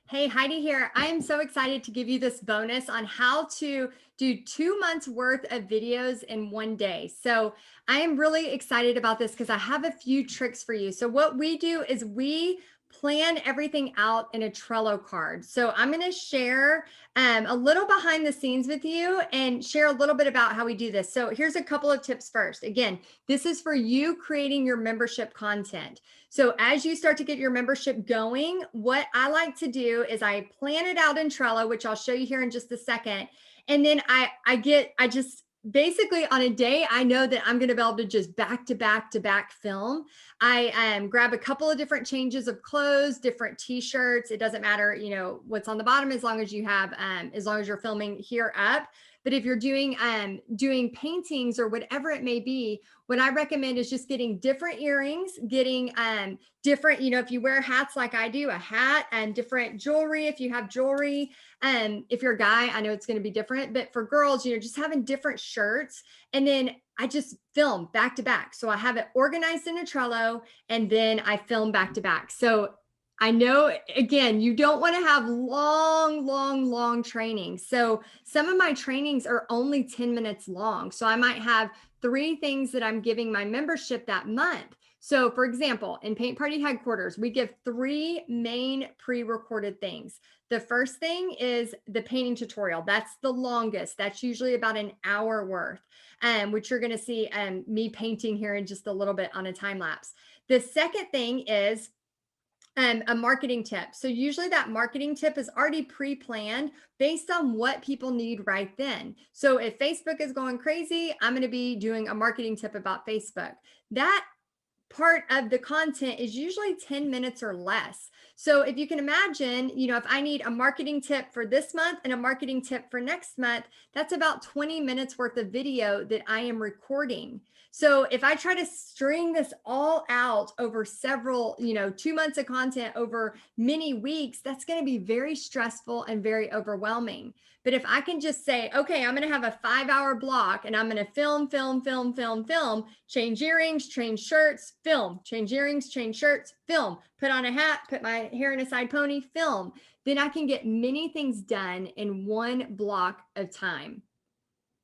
Hey, Heidi here. I am so excited to give you this bonus on how to do 2 months worth of videos in one day. So I am really excited about this because I have a few tricks for you. So what we do is we plan everything out in a Trello card. So I'm going to share a little behind the scenes with you and share a little bit about how we do this. So here's a couple of tips first. Again, this is for you creating your membership content. So as you start to get your membership going, what I like to do is I plan it out in Trello, which I'll show you here in just a second. And then I just basically on a day I know that I'm going to be able to just back to back to back film. I grab a couple of different changes of clothes, different t-shirts. It doesn't matter, what's on the bottom as long as you have as long as you're filming here up. But if you're doing paintings or whatever it may be, what I recommend is just getting different earrings, getting different, if you wear hats like I do, a hat and different jewelry, if you have jewelry. If you're a guy, I know it's going to be different, but for girls, just having different shirts. And then I just film back to back. So I have it organized in a Trello and then I film back to back. So I know, again, you don't want to have long training. So some of my trainings are only 10 minutes long. So I might have 3 things that I'm giving my membership that month. So for example, in Paint Party headquarters, we give 3 main pre-recorded things. The first thing is the painting tutorial. That's the longest. That's usually about an hour worth, which you're going to see me painting here in just a little bit on a time lapse. The second thing is a marketing tip. So usually that marketing tip is already pre-planned based on what people need right then. So if Facebook is going crazy, I'm going to be doing a marketing tip about Facebook. That part of the content is usually 10 minutes or less. So if you can imagine, if I need a marketing tip for this month and a marketing tip for next month, that's about 20 minutes worth of video that I am recording. So if I try to string this all out over several, 2 months of content over many weeks, that's going to be very stressful and very overwhelming. But if I can just say, okay, I'm going to have a 5-hour block and I'm going to film, change earrings, change shirts, film, change earrings, change shirts, film, put on a hat, put my hair in a side pony, film, then I can get many things done in one block of time.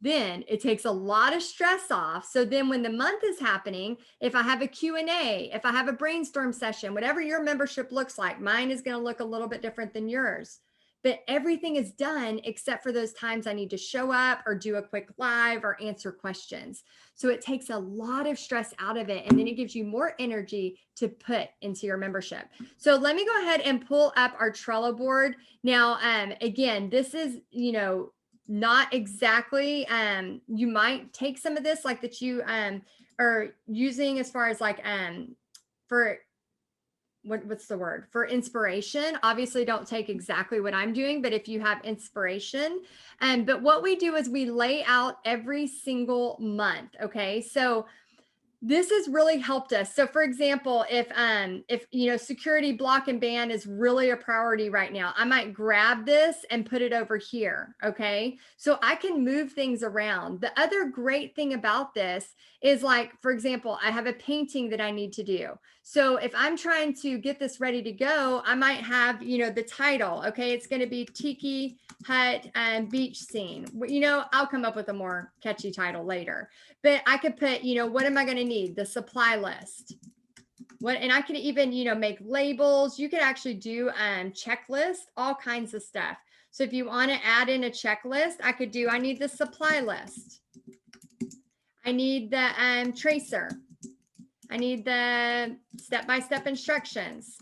Then it takes a lot of stress off. So then when the month is happening, if I have a Q&A, if I have a brainstorm session, whatever your membership looks like, mine is going to look a little bit different than yours. But everything is done except for those times I need to show up or do a quick live or answer questions. So it takes a lot of stress out of it. And then it gives you more energy to put into your membership. So let me go ahead and pull up our Trello board. Now, again, this is, not exactly, you might take some of this like that you are using as far as like for what's the word, for inspiration. Obviously don't take exactly what I'm doing, but if you have inspiration. But what we do is we lay out every single month. Okay, so this has really helped us. So for example, if security block and ban is really a priority right now, I might grab this and put it over here. Okay, so I can move things around. The other great thing about this is, like, for example, I have a painting that I need to do. So if I'm trying to get this ready to go, I might have, the title. Okay, it's going to be Tiki Hut and Beach Scene. I'll come up with a more catchy title later. But I could put, what am I going to need? The supply list. And I could even, make labels. You could actually do checklist, all kinds of stuff. So if you want to add in a checklist, I need the supply list. I need the tracer. I need the step-by-step instructions,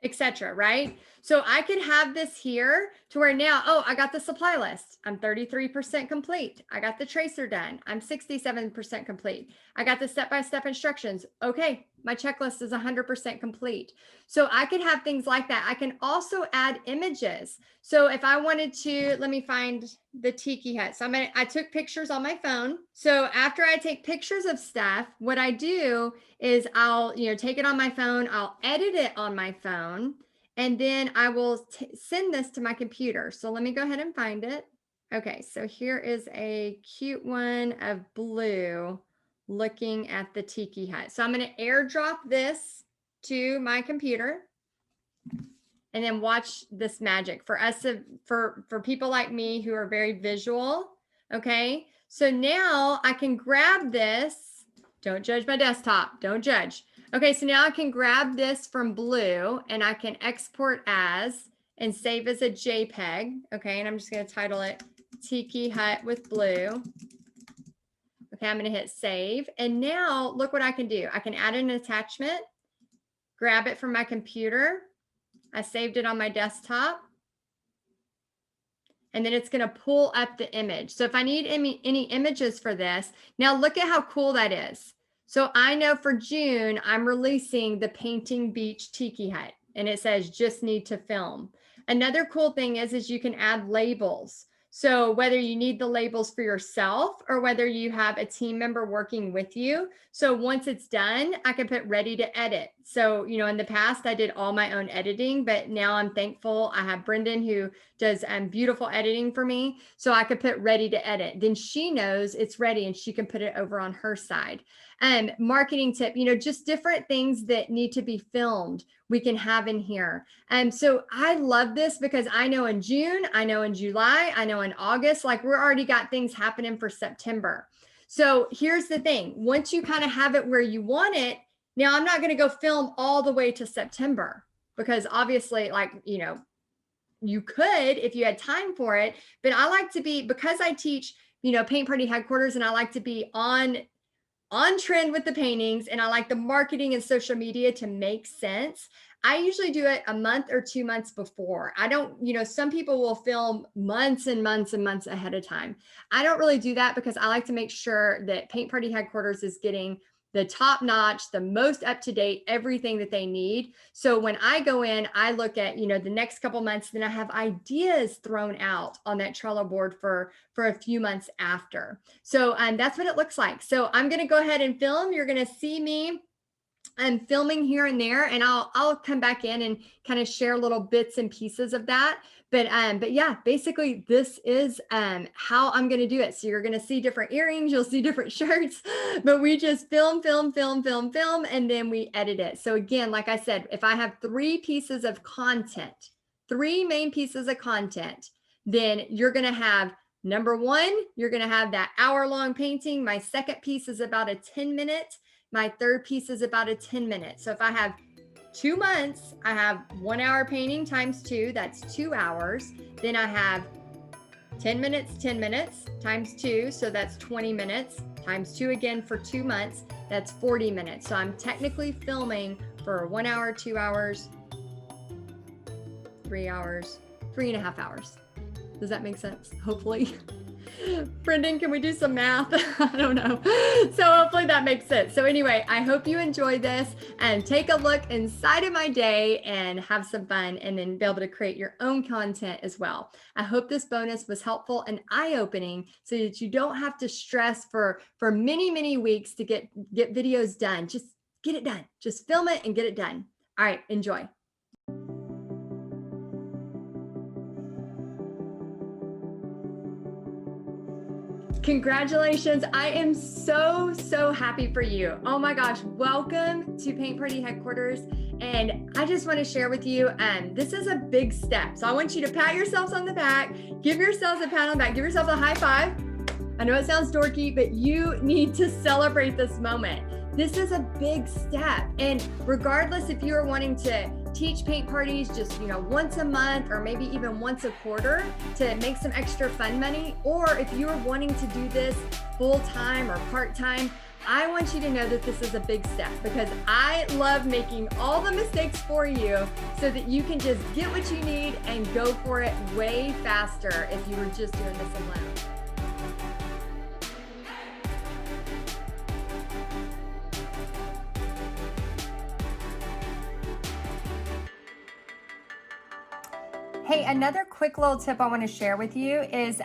etc. Right? So I could have this here to where now, I got the supply list. I'm 33% complete. I got the tracer done. I'm 67% complete. I got the step-by-step instructions. Okay, my checklist is 100% complete. So I could have things like that. I can also add images. So if I wanted to, let me find the Tiki Hut. So I took pictures on my phone. So after I take pictures of stuff, what I do is I'll, take it on my phone. I'll edit it on my phone. And then I will send this to my computer. So let me go ahead and find it. Okay, so here is a cute one of blue looking at the Tiki Hut. So I'm going to airdrop this to my computer. And then watch this magic for us, for people like me who are very visual. Okay. So now I can grab this. Don't judge my desktop. Don't judge. Okay. So now I can grab this from Blue and I can export as and save as a JPEG. Okay. And I'm just going to title it Tiki Hut with Blue. Okay. I'm going to hit save. And now look what I can do. I can add an attachment, grab it from my computer. I saved it on my desktop. And then it's going to pull up the image. So if I need any images for this, now look at how cool that is. So I know for June, I'm releasing the Painting Beach Tiki Hut. And it says just need to film. Another cool thing is you can add labels. So whether you need the labels for yourself or whether you have a team member working with you. So once it's done, I can put ready to edit. So, you know, in the past, I did all my own editing, but now I'm thankful I have Brendan who does beautiful editing for me. So I could put ready to edit. Then she knows it's ready and she can put it over on her side. Marketing tip, you know, just different things that need to be filmed we can have in here. So I love this because I know in June, I know in July, I know in August, like we're already got things happening for September. So here's the thing. Once you kind of have it where you want it, now I'm not going to go film all the way to September because obviously, like, you know, you could if you had time for it, but I like to be, because I teach, you know, paint party headquarters, and I like to be on trend with the paintings, and I like the marketing and social media to make sense. I usually do it a month or 2 months before. I don't, you know, some people will film months and months and months ahead of time. I don't really do that because I like to make sure that Paint Party Headquarters is getting the top notch, the most up to date, everything that they need. So when I go in, I look at, you know, the next couple months, then I have ideas thrown out on that Trello board for a few months after. So that's what it looks like. So I'm going to go ahead and film. You're going to see me. I'm filming here and there, and I'll come back in and kind of share little bits and pieces of that. But yeah, basically this is how I'm going to do it. So you're going to see different earrings, you'll see different shirts, but we just film, and then we edit it. So again, like I said, if I have 3 pieces of content, 3 main pieces of content, then you're going to have number 1, you're going to have that hour-long painting. My second piece is about a 10-minute. My third piece is about a 10-minute. So if I have 2 months, I have 1 hour painting times 2, that's 2 hours. Then I have 10 minutes times 2, so that's 20 minutes times 2 again for 2 months, that's 40 minutes. So I'm technically filming for 1 hour, 2 hours, 3 hours, 3.5 hours. Does that make sense? Hopefully. Brendan, can we do some math? I don't know. So hopefully that makes sense. So anyway, I hope you enjoy this and take a look inside of my day and have some fun, and then be able to create your own content as well. I hope this bonus was helpful and eye-opening so that you don't have to stress for many weeks to get videos done. Just get it done. Just film it and get it done. All right, enjoy. Congratulations. I am so happy for you. Oh my gosh. Welcome to Paint Party Headquarters. And I just want to share with you, this is a big step. So I want you to pat yourselves on the back, give yourselves a pat on the back, give yourself a high five. I know it sounds dorky, but you need to celebrate this moment. This is a big step. And regardless if you are wanting to teach paint parties just, you know, once a month or maybe even once a quarter to make some extra fun money, or if you are wanting to do this full-time or part-time, I want you to know that this is a big step, because I love making all the mistakes for you so that you can just get what you need and go for it way faster if you were just doing this alone. Hey, another quick little tip I want to share with you is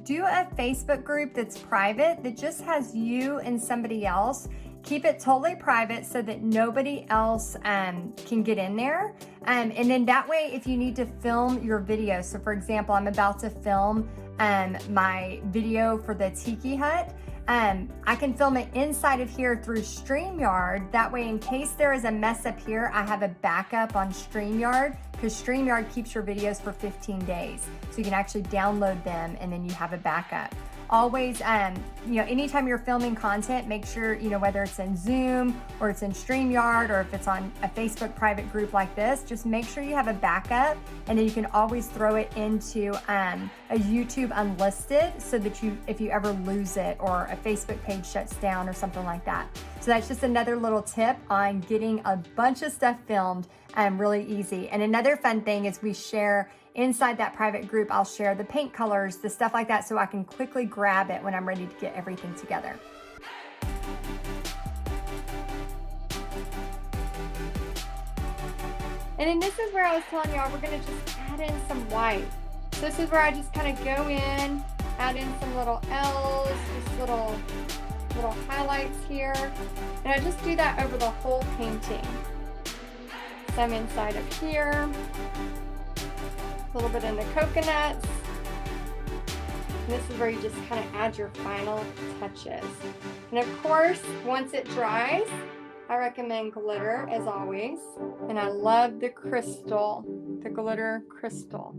do a Facebook group that's private, that just has you and somebody else. Keep it totally private so that nobody else can get in there. And then that way, if you need to film your video, so for example, I'm about to film my video for the Tiki Hut. I can film it inside of here through StreamYard. That way, in case there is a mess up here, I have a backup on StreamYard, because StreamYard keeps your videos for 15 days. So you can actually download them and then you have a backup. Always, anytime you're filming content, make sure, whether it's in Zoom or it's in StreamYard or if it's on a Facebook private group like this, just make sure you have a backup, and then you can always throw it into a YouTube unlisted, so that if you ever lose it or a Facebook page shuts down or something like that. So that's just another little tip on getting a bunch of stuff filmed really easy. And another fun thing is we share inside that private group, I'll share the paint colors, the stuff like that, so I can quickly grab it when I'm ready to get everything together. And then this is where I was telling y'all we're gonna just add in some white. So this is where I just kind of go in, add in some little L's, just little highlights here. And I just do that over the whole painting. Some inside of here. A little bit in the coconuts. And this is where you just kind of add your final touches. And of course, once it dries, I recommend glitter as always. And I love the crystal, the glitter crystal.